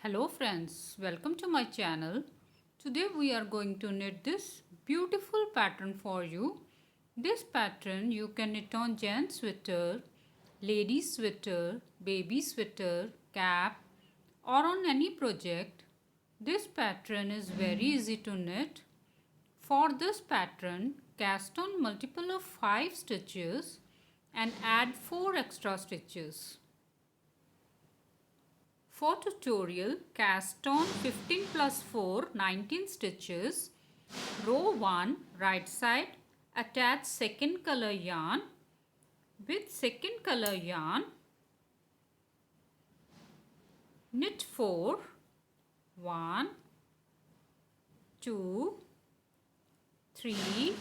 Hello friends, welcome to my channel. Today we are going to knit this beautiful pattern for you. This pattern you can knit on gents sweater, lady sweater, baby sweater, cap or on any project. This pattern is very easy to knit. For this pattern, cast on multiple of 5 stitches and add 4 extra stitches. For tutorial, cast on 15 plus 4, 19 stitches. Row 1, right side, attach second color yarn. With second color yarn, knit 4, 1, 2, 3,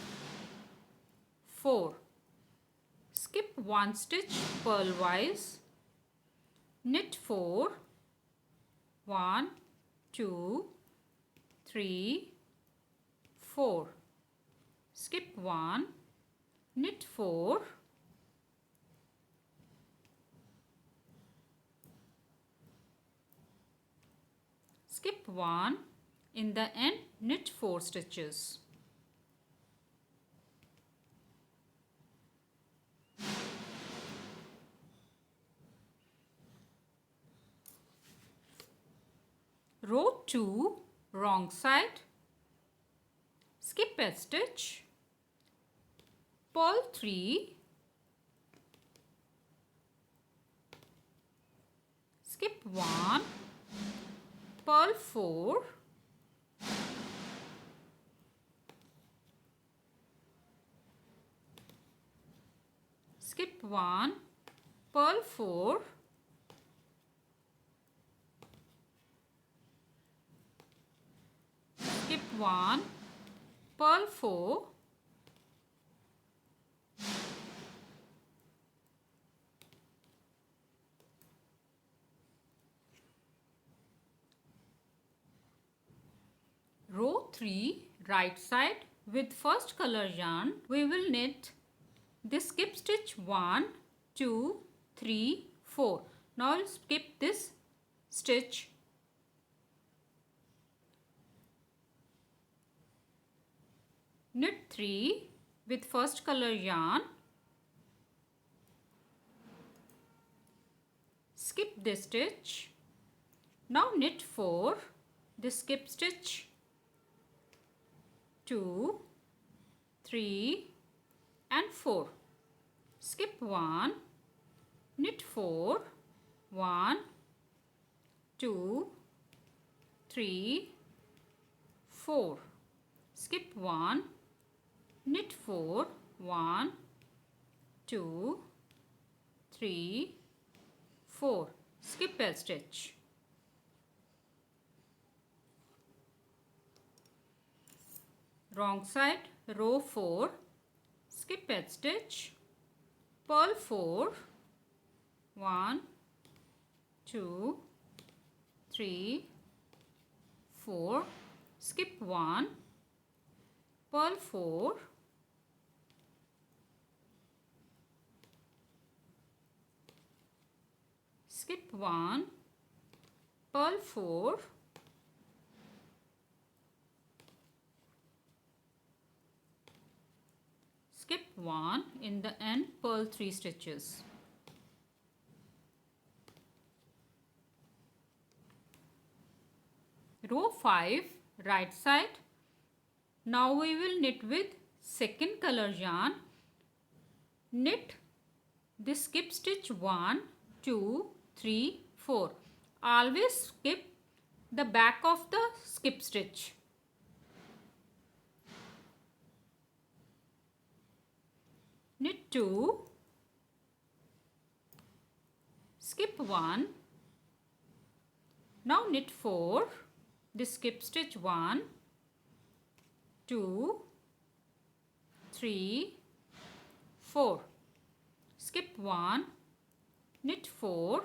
4. Skip 1 stitch purlwise. Knit 4, 1, 2, 3, 4. Skip 1, knit 4, skip 1, in the end knit 4 stitches. Row 2, wrong side, skip a stitch, purl 3, skip 1, purl 4, skip 1, purl 4, skip 1, purl 4, row 3, right side, with first color yarn we will knit this skip stitch 1, 2, 3, 4. Now I'll skip this stitch. Knit 3 with first color yarn. Skip this stitch. Now knit 4, the skip stitch 2, 3 and 4. Skip 1, knit 4, 1, 2, 3, 4. Skip 1, knit 4, 1, 2, 3, 4. Skip a stitch. Wrong side, row 4, skip a stitch, purl 4, 1, 2, 3, 4, skip 1, purl 4, skip 1, purl 4, skip 1, in the end purl 3 stitches. Row 5, right side. Now we will knit with second color yarn. Knit this skip stitch 1, 2, 3, 4. Always skip the back of the skip stitch. Knit 2, skip 1. Now knit 4, this skip stitch 1, 2, 3, 4. Skip 1, knit 4,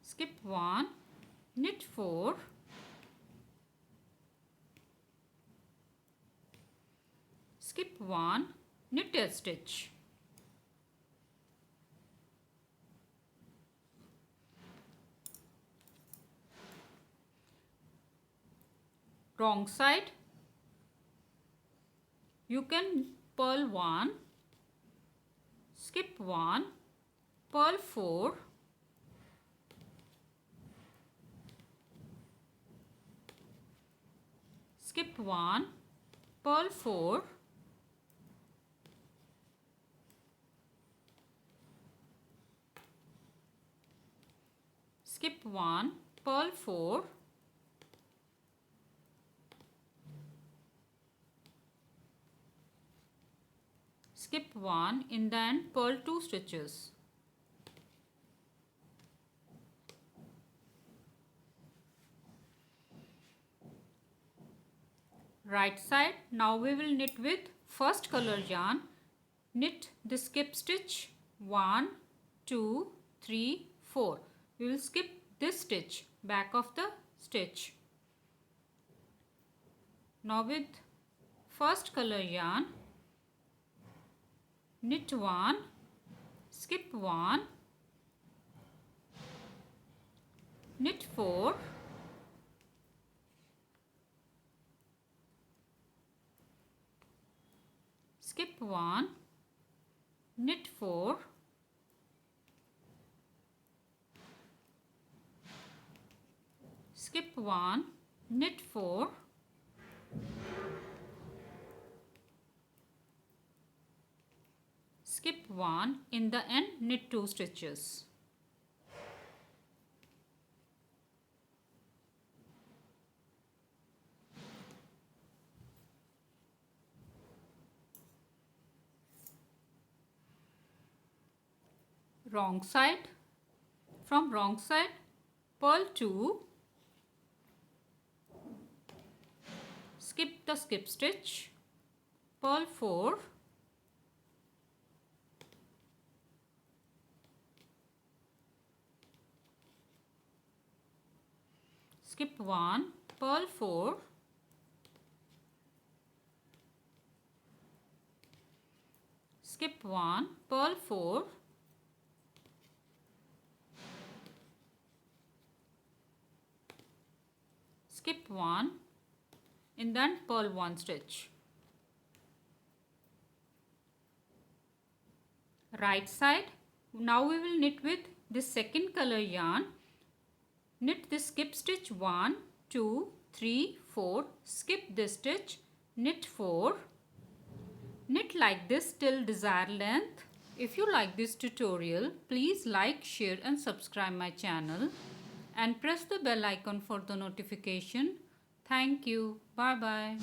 skip 1, knit 4, skip 1, knit a stitch. wrong side. You can purl 1, skip 1, purl 4, skip 1, purl 4, skip 1, purl 4, skip 1, in the end purl 2 stitches. Right side. Now we will knit with first color yarn. Knit the skip stitch 1, 2, 3, 4. We will skip this stitch back of the stitch. Now with first color yarn, knit 1, skip 1, knit 4, skip 1, knit 4, skip 1, knit 4, skip 1, in the end knit 2 stitches. Wrong side. From wrong side, purl 2, skip the skip stitch, purl 4, skip 1, purl 4, skip 1, purl 4, skip 1, and then purl 1 stitch. Right side. Now we will knit with this second color yarn. Knit the skip stitch 1, 2, 3, 4, skip this stitch, knit 4, knit like this till desired length. If you like this tutorial, please like, share and subscribe my channel and press the bell icon for the notification. Thank you. Bye bye.